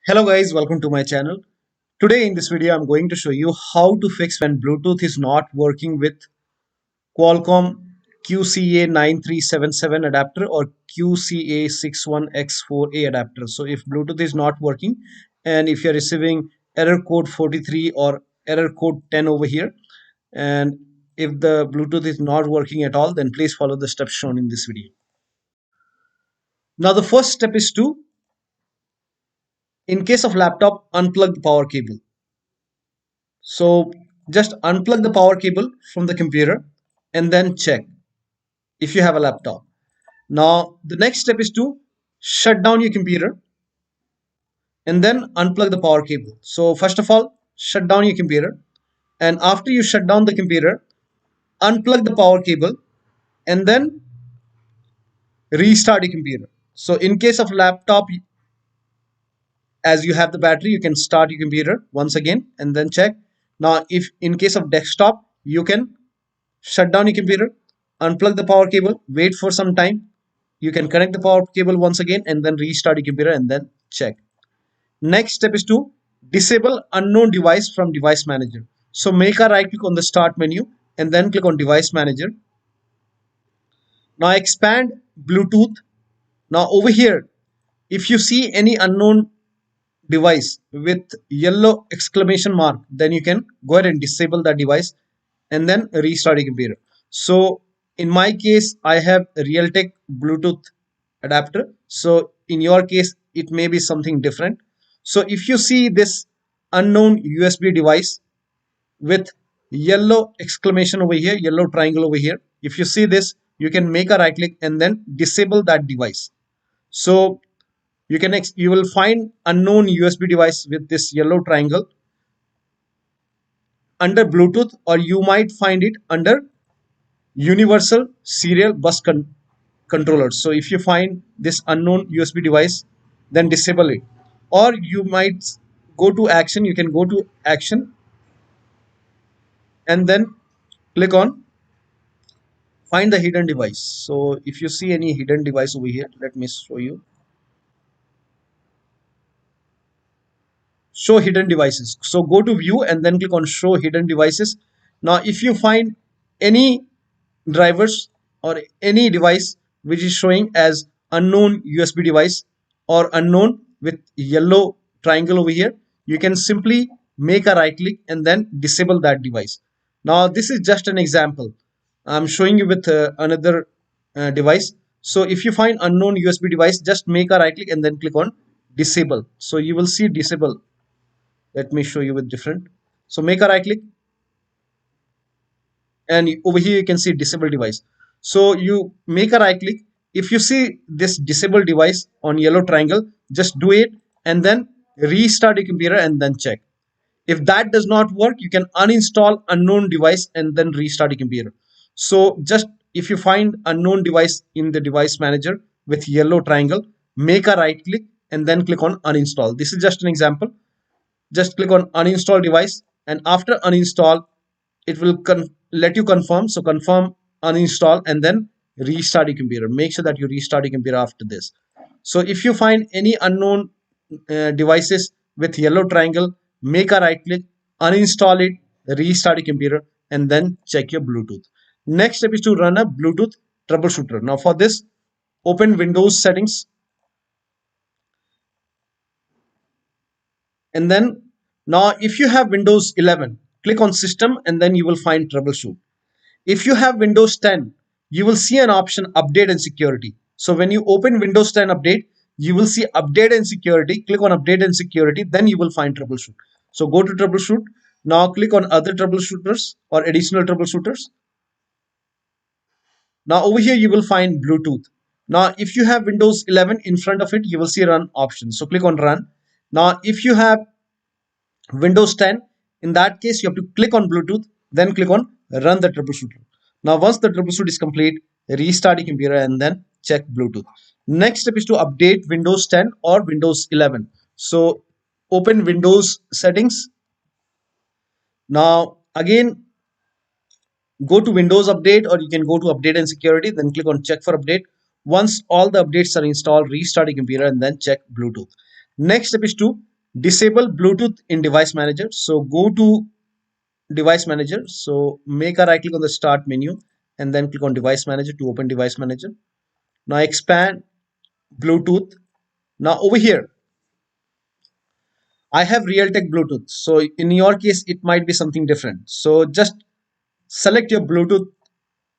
Hello guys, welcome to my channel. Today in this video I'm going to show you how to fix when Bluetooth is not working with Qualcomm QCA9377 adapter or QCA61x4A adapter. So if Bluetooth is not working and if you're receiving error code 43 or error code 10 over here, and if the Bluetooth is not working at all, then please follow the steps shown in this video. Now the first step is to, in case of laptop, unplug the power cable. So just unplug the power cable from the computer and then check if you have a laptop. Now the next step is to shut down your computer and then unplug the power cable. So first of all, shut down your computer, and after you shut down the computer, unplug the power cable and then restart your computer. So in case of laptop, as you have the battery, you can start your computer once again and then check. Now if in case of desktop, you can shut down your computer, unplug the power cable, wait for some time. You can connect the power cable once again and then restart your computer and then check. Next step is to disable unknown device from device manager. So make a right click on the start menu and then click on device manager. Now expand Bluetooth. Now over here, if you see any unknown device with yellow exclamation mark, then you can go ahead and disable that device and then restart your computer. So in my case, I have a Realtek Bluetooth adapter. So in your case, it may be something different. So if you see this unknown USB device with yellow exclamation over here, yellow triangle over here, if you see this, you can make a right click and then disable that device. So you will find unknown USB device with this yellow triangle under Bluetooth, or you might find it under universal serial bus controller. So if you find this unknown USB device, then disable it. Or you might go to action. You can go to action and then click on find the hidden device. So if you see any hidden device over here, let me show you. Show hidden devices. So go to view and then click on show hidden devices. Now if you find any drivers or any device which is showing as unknown USB device or unknown with yellow triangle over here, you can simply make a right click and then disable that device. Now this is just an example. I'm showing you with another device. So if you find unknown USB device, just make a right click and then click on disable. So you will see disable. Let me show you with different. So make a right click and over here you can see disable device. So you make a right click. If you see this disable device on yellow triangle, just do it and then restart your computer and then check. If that does not work, you can uninstall unknown device and then restart your computer. So just if you find unknown device in the device manager with yellow triangle, make a right click and then click on uninstall. This is just an example. Just click on uninstall device, and after uninstall it will let you confirm. So confirm, uninstall, and then restart your computer. Make sure that you restart your computer after this. So if you find any unknown devices with yellow triangle, make a right click, uninstall it, restart your computer, and then check your Bluetooth. Next step is to run a Bluetooth troubleshooter. Now for this, open Windows settings and then now if you have Windows 11, click on system and then you will find troubleshoot. If you have Windows 10, you will see an option update and security. So when you open Windows 10 update, you will see update and security. Click on update and security, then you will find troubleshoot. So go to troubleshoot. Now click on other troubleshooters or additional troubleshooters. Now over here you will find Bluetooth. Now if you have Windows 11 in front of it, you will see run option. So click on run. Now if you have Windows 10, in that case you have to click on Bluetooth, then click on run the troubleshooter. Now once the troubleshoot is complete, restart your computer and then check Bluetooth. Next step is to update Windows 10 or Windows 11. So open Windows settings. Now again go to Windows update, or you can go to update and security, then click on check for update. Once all the updates are installed, restart your computer and then check Bluetooth. Next step is to disable Bluetooth in device manager. So go to device manager. So make a right click on the start menu and then click on device manager to open device manager. Now expand Bluetooth. Now over here, I have Realtek Bluetooth. So in your case, it might be something different. So just select your Bluetooth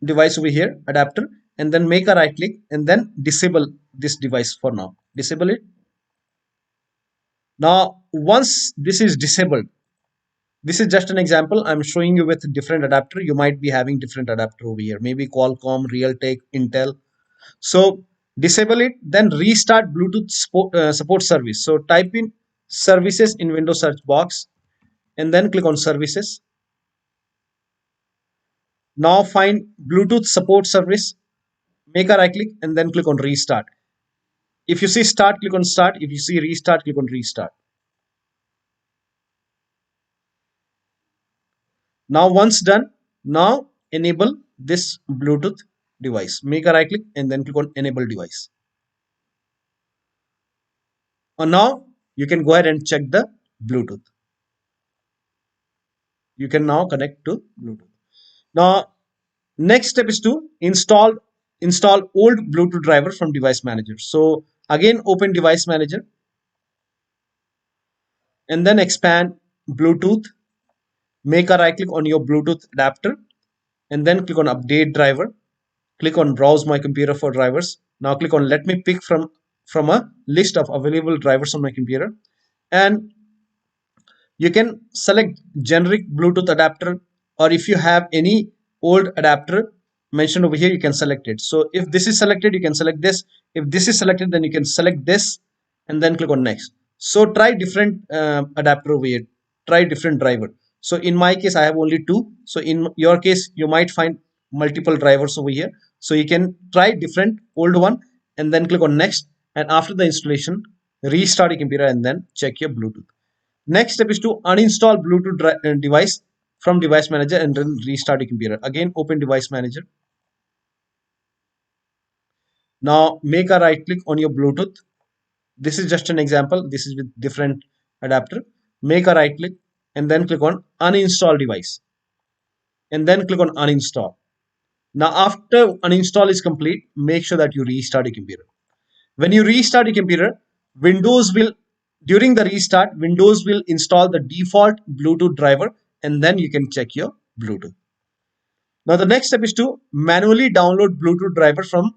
device over here, adapter, and then make a right click and then disable this device for now. Disable it. Now, once this is disabled, this is just an example. I'm showing you with different adapter. You might be having different adapter over here. Maybe Qualcomm, Realtek, Intel. So disable it, then restart Bluetooth support service. So type in services in Windows search box and then click on services. Now find Bluetooth support service, make a right click and then click on restart. If you see start, click on start. If you see restart, click on restart. Now once done, now enable this Bluetooth device. Make a right click and then click on enable device. And now you can go ahead and check the Bluetooth. You can now connect to Bluetooth. Now next step is to install old Bluetooth driver from device manager. So again open device manager and then expand Bluetooth. Make a right click on your Bluetooth adapter and then click on update driver. Click on browse my computer for drivers. Now click on let me pick from a list of available drivers on my computer, and you can select generic Bluetooth adapter, or if you have any old adapter mentioned over here, you can select it. So if this is selected, you can select this. If this is selected, then you can select this and then click on next. So try different adapter over here, try different driver. So in my case, I have only two. So in your case, you might find multiple drivers over here. So you can try different old one and then click on next. And after the installation, restart your computer and then check your Bluetooth. Next step is to uninstall Bluetooth device from device manager and then restart your computer. Again, open device manager. Now make a right click on your Bluetooth. This is just an example. This is with different adapter. Make a right click and then click on uninstall device and then click on uninstall. Now after uninstall is complete, make sure that you restart your computer. When you restart your computer, Windows will, during the restart, Windows will install the default Bluetooth driver and then you can check your Bluetooth. Now the next step is to manually download Bluetooth driver from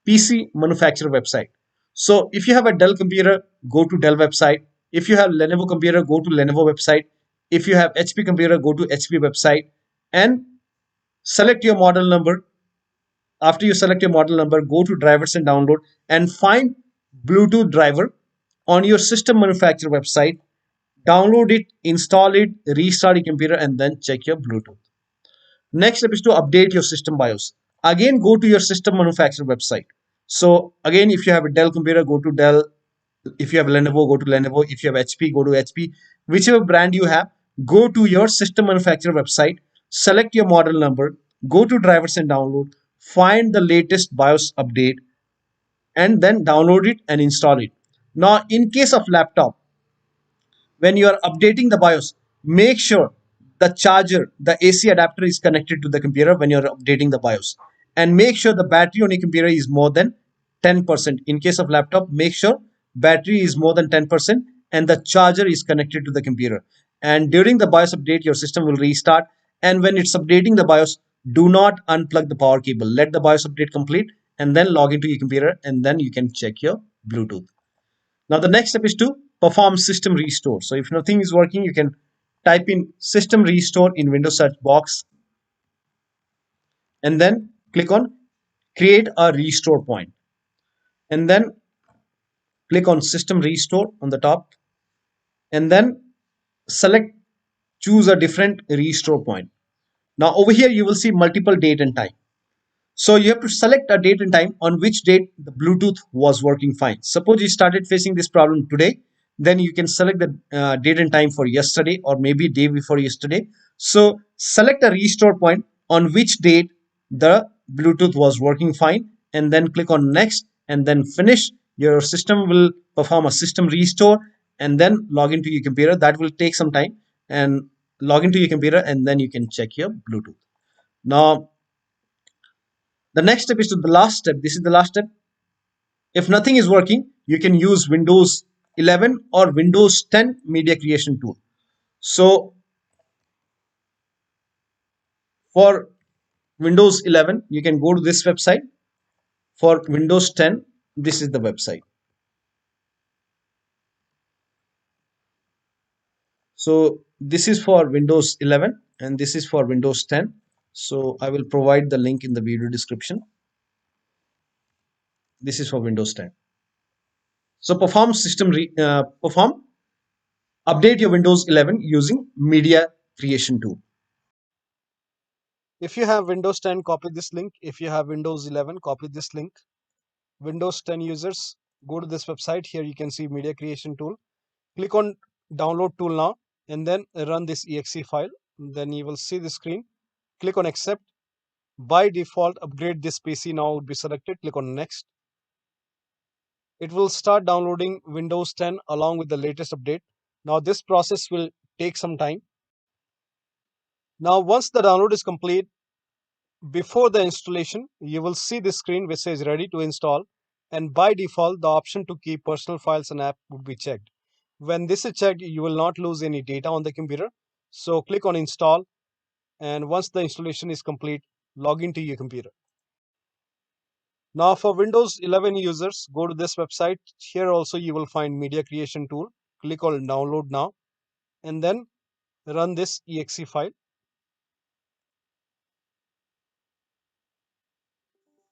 PC manufacturer website. So if you have a Dell computer, go to Dell website. If you have Lenovo computer, go to Lenovo website. If you have HP computer, go to HP website and select your model number. After you select your model number, go to drivers and download and find Bluetooth driver on your system manufacturer website. Download it, install it, restart your computer and then check your Bluetooth. Next step is to update your system BIOS. Again, go to your system manufacturer website. So again, if you have a Dell computer, go to Dell. If you have Lenovo, go to Lenovo. If you have HP, go to HP. Whichever brand you have, go to your system manufacturer website, select your model number, go to drivers and download, find the latest BIOS update, and then download it and install it. Now, in case of laptop, when you are updating the BIOS, make sure the charger, the AC adapter is connected to the computer when you're updating the BIOS. And make sure the battery on your computer is more than 10%. In case of laptop, make sure battery is more than 10% and the charger is connected to the computer. And during the BIOS update, your system will restart. And when it's updating the BIOS, do not unplug the power cable. Let the BIOS update complete and then log into your computer and then you can check your Bluetooth. Now the next step is to perform system restore. So if nothing is working, you can type in system restore in Windows search box and then click on create a restore point and then click on system restore on the top and then select choose a different restore point. Now over here you will see multiple date and time. So you have to select a date and time on which date the Bluetooth was working fine. Suppose you started facing this problem today, then you can select the date and time for yesterday or maybe day before yesterday. So select a restore point on which date the Bluetooth was working fine and then click on next and then finish. Your system will perform a system restore and then log into your computer. That will take some time, and log into your computer, and then you can check your Bluetooth. Now, the next step is to the last step. This is the last step. If nothing is working, you can use Windows 11 or Windows 10 media creation tool. So for Windows 11, you can go to this website. For Windows 10, this is the website. So this is for Windows 11 and this is for Windows 10. So I will provide the link in the video description. This is for Windows 10. So perform update your Windows 11 using media creation tool. If you have Windows 10, copy this link. If you have Windows 11, copy this link. Windows 10 users, go to this website. Here you can see media creation tool. Click on download tool now and then run this exe file. Then you will see the screen. Click on accept. By default, upgrade this PC now would be selected. Click on next. It will start downloading Windows 10 along with the latest update. Now this process will take some time. Now once the download is complete, before the installation, you will see this screen which says ready to install, and by default the option to keep personal files and app would be checked. When this is checked, you will not lose any data on the computer. So click on install, and once the installation is complete, log into your computer. Now for Windows 11 users, go to this website. Here also you will find media creation tool. Click on download now and then run this exe file.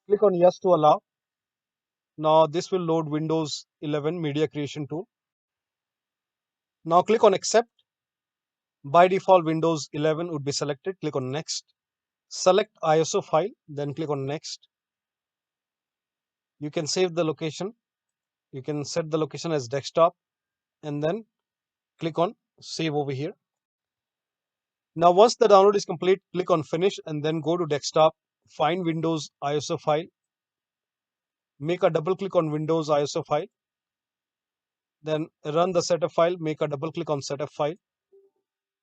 Click on yes to allow. Now this will load Windows 11 media creation tool. Now click on accept. By default, Windows 11 would be selected. Click on next. Select ISO file, then click on next. You can save the location. You can set the location as desktop and then click on save over here. Now once the download is complete, click on finish and then go to desktop. Find Windows ISO file. Make a double click on Windows ISO file. Then run the setup file. Make a double click on setup file.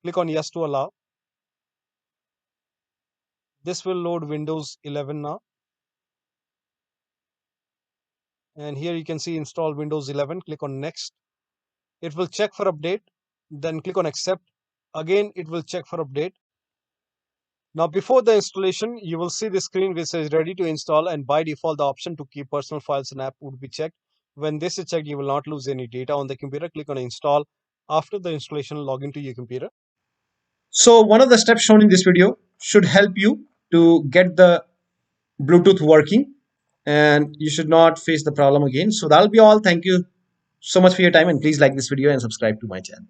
Click on yes to allow. This will load Windows 11 now. And here you can see install Windows 11. Click on next. It will check for update. Then click on accept. Again, it will check for update. Now before the installation, you will see the screen which says ready to install, and by default the option to keep personal files and app would be checked. When this is checked, you will not lose any data on the computer. Click on install. After the installation, log into your computer. So one of the steps shown in this video should help you to get the Bluetooth working, and you should not face the problem again. So that'll be all. Thank you so much for your time, and please like this video and subscribe to my channel.